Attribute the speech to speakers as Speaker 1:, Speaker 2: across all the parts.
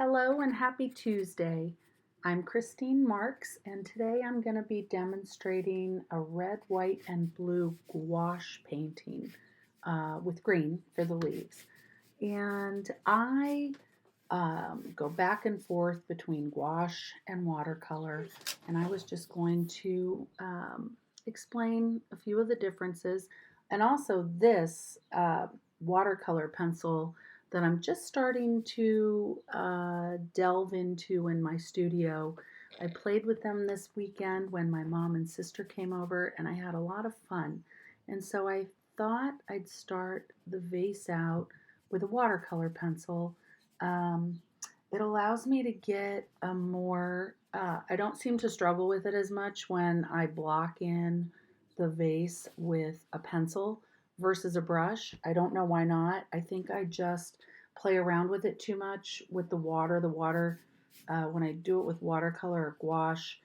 Speaker 1: Hello and happy Tuesday. I'm Christine Marks, and today I'm going to be demonstrating a red, white, and blue gouache painting with green for the leaves. And I go back and forth between gouache and watercolor, and I was just going to explain a few of the differences. And also, this watercolor pencil that I'm just starting to delve into in my studio. I played with them this weekend when my mom and sister came over, and I had a lot of fun. And so I thought I'd start the vase out with a watercolor pencil. um, it allows me to get a more, I don't seem to struggle with it as much when I block in the vase with a pencil versus a brush. I don't know why not. I think I just play around with it too much with the water. When I do it with watercolor or gouache,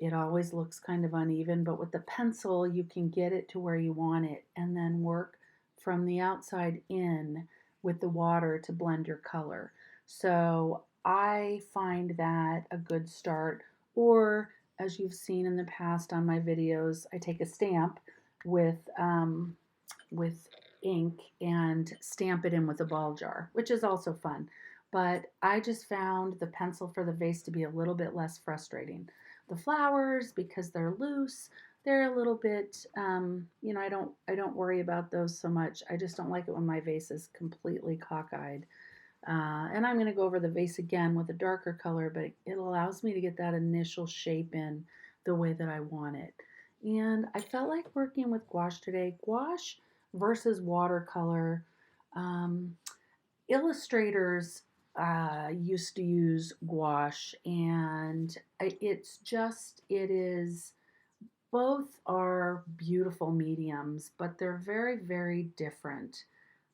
Speaker 1: it always looks kind of uneven, but with the pencil, you can get it to where you want it and then work from the outside in with the water to blend your color. So I find that a good start. Or, as you've seen in the past on my videos, I take a stamp with ink and stamp it in with a ball jar, which is also fun. But I just found the pencil for the vase to be a little bit less frustrating. The flowers, because they're loose, they're a little bit, I don't worry about those so much. I just don't like it when my vase is completely cockeyed. And I'm going to go over the vase again with a darker color, but it allows me to get that initial shape in the way that I want it. And I felt like working with gouache today. Gouache versus watercolor. Um, Illustrators used to use gouache, and it is, both are beautiful mediums, but they're very, very different.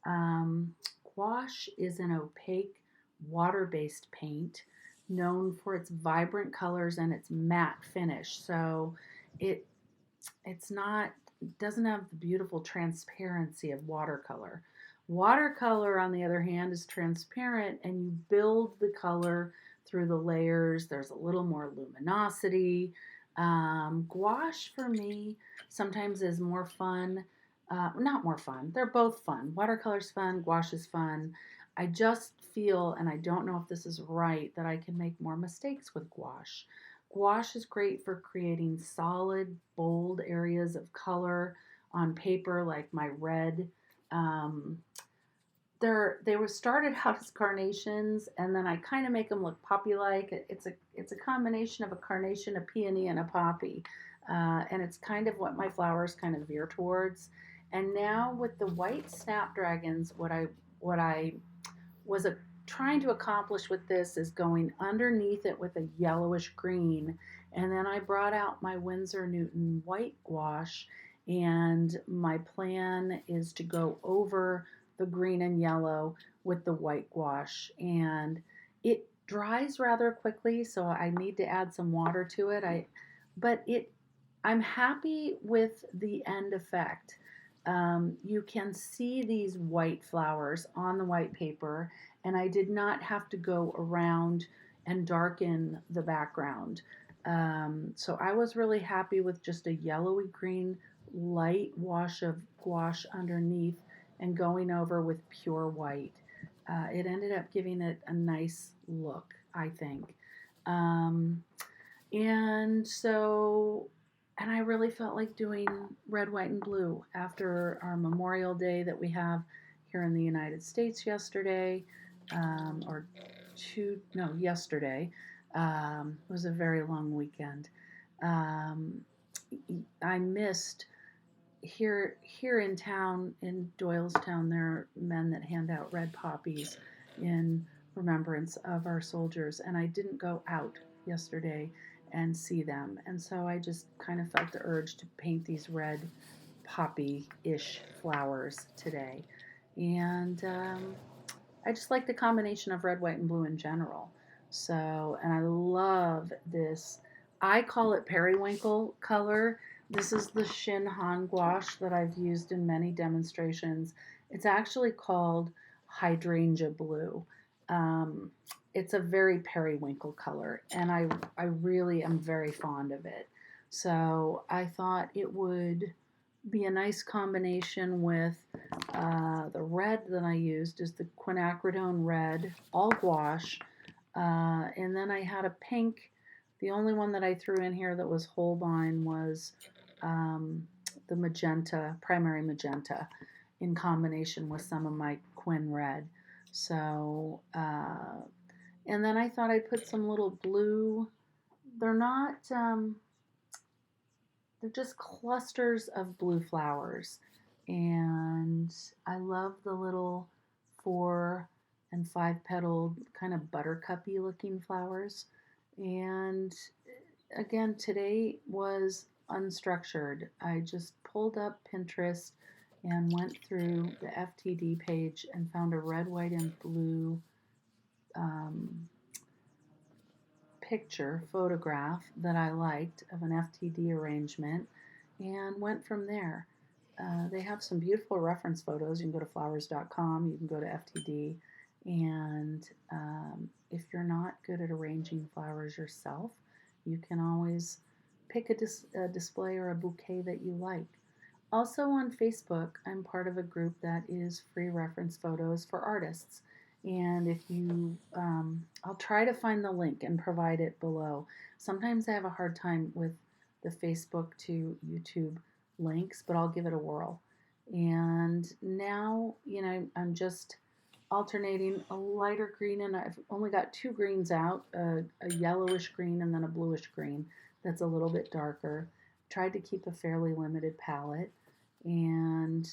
Speaker 1: Um, Gouache is an opaque water-based paint known for its vibrant colors and its matte finish. So it it's not doesn't have the beautiful transparency of watercolor. Watercolor, on the other hand, is transparent and you build the color through the layers. There's a little more luminosity. Gouache for me sometimes is more fun. Not more fun. They're both fun. Watercolor's fun. Gouache is fun. I just feel, and I don't know if this is right, that I can make more mistakes with gouache. Gouache is great for creating solid, bold areas of color on paper, like my red. Um, they were started out as carnations, and then I kind of make them look poppy-like. It's a combination of a carnation, a peony, and a poppy, and it's kind of what my flowers kind of veer towards. And now with the white snapdragons, what I was trying to accomplish with this is going underneath it with a yellowish green. And then I brought out my Winsor Newton white gouache, and my plan is to go over the green and yellow with the white gouache. And it dries rather quickly, so I need to add some water to it. But I'm happy with the end effect. You can see these white flowers on the white paper, and I did not have to go around and darken the background. So I was really happy with just a yellowy green light wash of gouache underneath and going over with pure white. It ended up giving it a nice look, I think. Um, and so and I really felt like doing red, white, and blue after our Memorial Day that we have here in the United States yesterday, or yesterday. It was a very long weekend. Um, I missed here in town, in Doylestown. There are men that hand out red poppies in remembrance of our soldiers, and I didn't go out yesterday and see them. And so I just kind of felt the urge to paint these red poppy-ish flowers today. And I just like the combination of red, white, and blue in general. So, and I love this. I call it periwinkle color. This is the ShinHan gouache that I've used in many demonstrations. It's actually called Hydrangea blue. Um, it's a very periwinkle color, and I really am very fond of it. So I thought it would be a nice combination with the red that I used is the Quinacridone Red, all gouache, and then I had a pink. The only one that I threw in here that was Holbein was the magenta, primary magenta, in combination with some of my Quin Red. So, and then I thought I'd put some little blue. They're not, they're just clusters of blue flowers. And I love the little 4 and 5 petaled, kind of buttercuppy looking flowers. And again, today was unstructured. I just pulled up Pinterest and went through the FTD page and found a red, white, and blue um, photograph that I liked of an FTD arrangement and went from there. They have some beautiful reference photos. You can go to flowers.com, you can go to FTD, and if you're not good at arranging flowers yourself, you can always pick a display or a bouquet that you like. Also on Facebook, I'm part of a group that is free reference photos for artists. And if you, I'll try to find the link and provide it below. Sometimes I have a hard time with the Facebook to YouTube links, but I'll give it a whirl. And now, I'm just alternating a lighter green, and I've only got 2 greens out, a yellowish green and then a bluish green that's a little bit darker. Tried to keep a fairly limited palette. And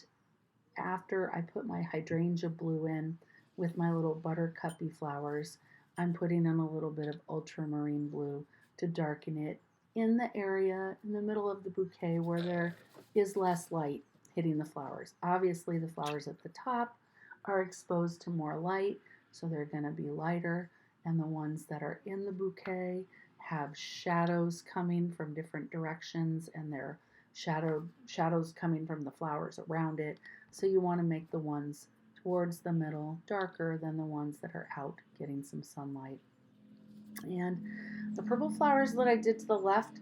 Speaker 1: after I put my hydrangea blue in with my little buttercuppy flowers, I'm putting in a little bit of ultramarine blue to darken it in the area in the middle of the bouquet where there is less light hitting the flowers. Obviously, the flowers at the top are exposed to more light, so they're going to be lighter, and the ones that are in the bouquet have shadows coming from different directions, and they're shadows coming from the flowers around it. So you want to make the ones towards the middle darker than the ones that are out getting some sunlight. And the purple flowers that I did to the left,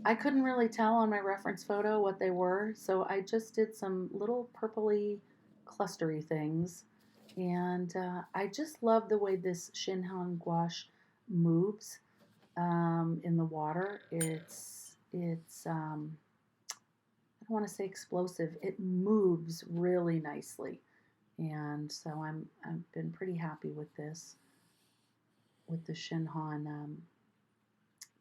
Speaker 1: I couldn't really tell on my reference photo what they were, so I just did some little purpley clustery things. And I just love the way this ShinHan Gouache moves in the water. It's I don't want to say explosive. It moves really nicely, and so I've been pretty happy with this, with the ShinHan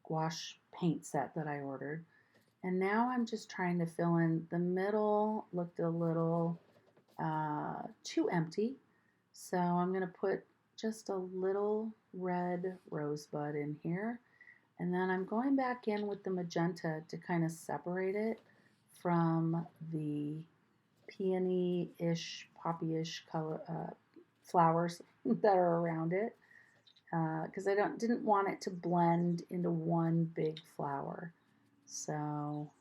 Speaker 1: gouache paint set that I ordered. And now I'm just trying to fill in the middle. Looked a little too empty, so I'm going to put just a little red rosebud in here, and then I'm going back in with the magenta to kind of separate it from the peony-ish, poppy-ish color flowers that are around it, because I didn't want it to blend into one big flower. So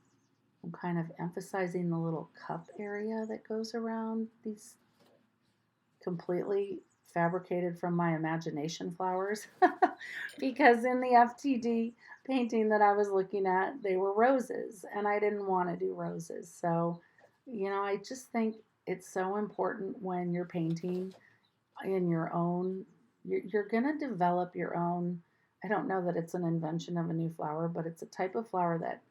Speaker 1: I'm kind of emphasizing the little cup area that goes around these completely fabricated from my imagination flowers, because in the FTD painting that I was looking at, they were roses, and I didn't want to do roses. So, I just think it's so important when you're painting in your own, you're going to develop your own. I don't know that it's an invention of a new flower, but it's a type of flower that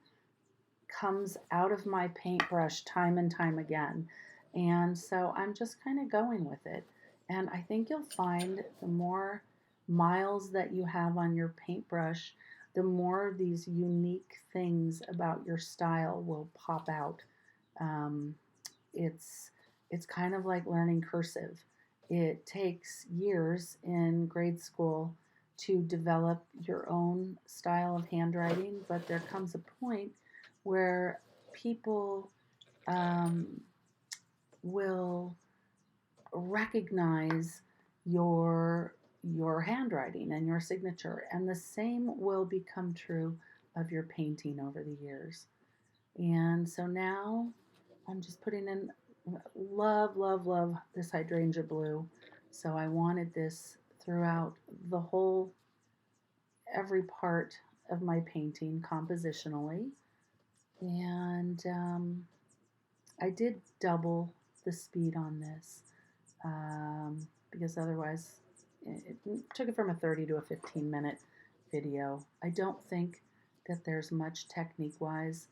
Speaker 1: comes out of my paintbrush time and time again. And so I'm just kind of going with it. And I think you'll find the more miles that you have on your paintbrush, the more these unique things about your style will pop out. Um, it's kind of like learning cursive. It takes years in grade school to develop your own style of handwriting, but there comes a point where people um, will recognize your handwriting and your signature, and the same will become true of your painting over the years. And so now I'm just putting in, love this hydrangea blue. So I wanted this throughout the whole, every part of my painting compositionally. And I did double the speed on this because otherwise it took it from a 30 to a 15-minute video. I don't think that there's much technique-wise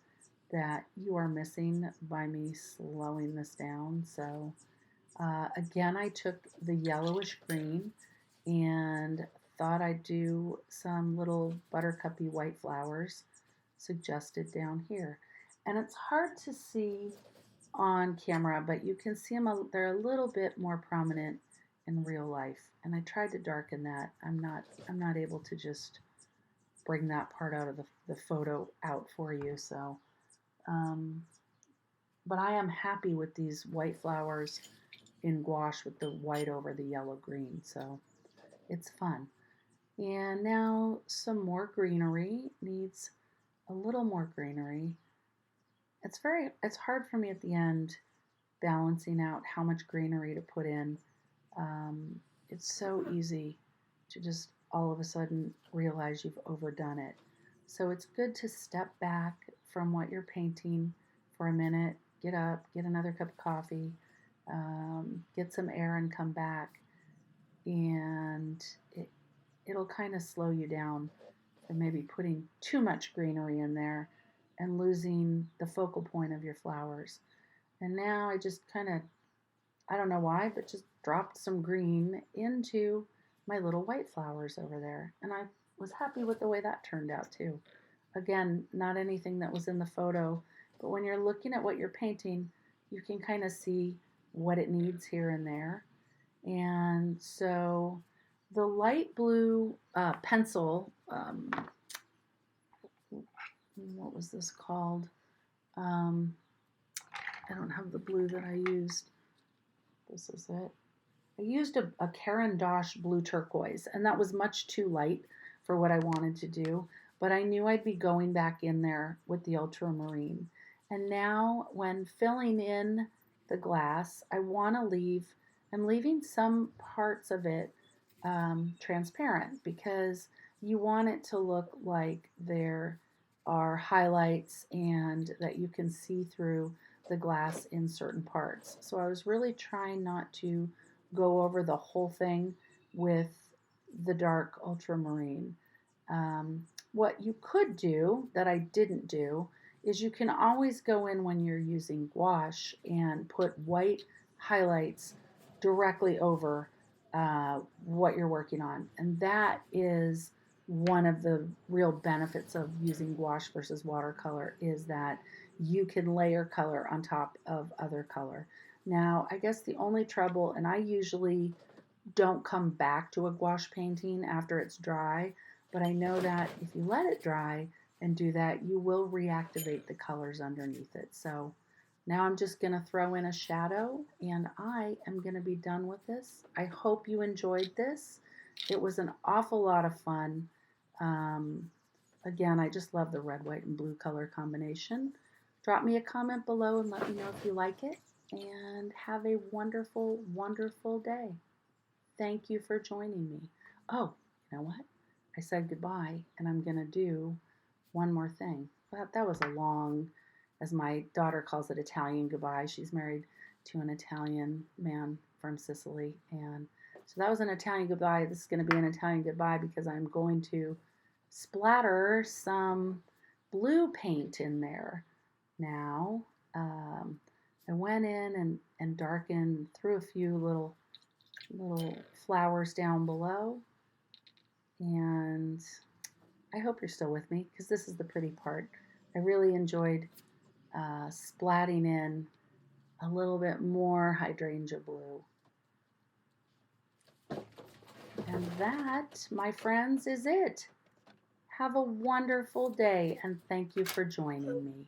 Speaker 1: that you are missing by me slowing this down. So again, I took the yellowish green and thought I'd do some little buttercuppy white flowers suggested down here. And it's hard to see on camera, but you can see them, they're a little bit more prominent in real life. And I tried to darken that. I'm not able to just bring that part out of the photo out for you. So, but I am happy with these white flowers in gouache with the white over the yellow green. So it's fun. And now some more greenery, needs a little more greenery. It's hard for me at the end balancing out how much greenery to put in. It's so easy to just all of a sudden realize you've overdone it. So it's good to step back from what you're painting for a minute, get up, get another cup of coffee, get some air and come back. And it'll kind of slow you down from maybe putting too much greenery in there and losing the focal point of your flowers. And now I just kind of, I don't know why, but just dropped some green into my little white flowers over there. And I was happy with the way that turned out too. Again, not anything that was in the photo, but when you're looking at what you're painting, you can kind of see what it needs here and there. And so the light blue pencil, what was this called? I don't have the blue that I used. This is it. I used a Caran d'Ache blue turquoise, and that was much too light for what I wanted to do, but I knew I'd be going back in there with the ultramarine. And now when filling in the glass, I'm leaving some parts of it transparent because you want it to look like there are highlights and that you can see through the glass in certain parts. So I was really trying not to go over the whole thing with the dark ultramarine. What you could do that I didn't do is you can always go in when you're using gouache and put white highlights directly over what you're working on. And that is one of the real benefits of using gouache versus watercolor, is that you can layer color on top of other color. Now, I guess the only trouble, and I usually don't come back to a gouache painting after it's dry, but I know that if you let it dry and do that, you will reactivate the colors underneath it. So now I'm just going to throw in a shadow, and I am going to be done with this. I hope you enjoyed this. It was an awful lot of fun. Again, I just love the red, white, and blue color combination. Drop me a comment below and let me know if you like it. And have a wonderful, wonderful day. Thank you for joining me. Oh, you know what? I said goodbye, and I'm going to do one more thing. That was a long, as my daughter calls it, Italian goodbye. She's married to an Italian man from Sicily. And so that was an Italian goodbye. This is going to be an Italian goodbye because I'm going to splatter some blue paint in there. Now, I went in and darkened, threw a few little flowers down below. And I hope you're still with me because this is the pretty part. I really enjoyed splatting in a little bit more hydrangea blue. And that, my friends, is it. Have a wonderful day, and thank you for joining me.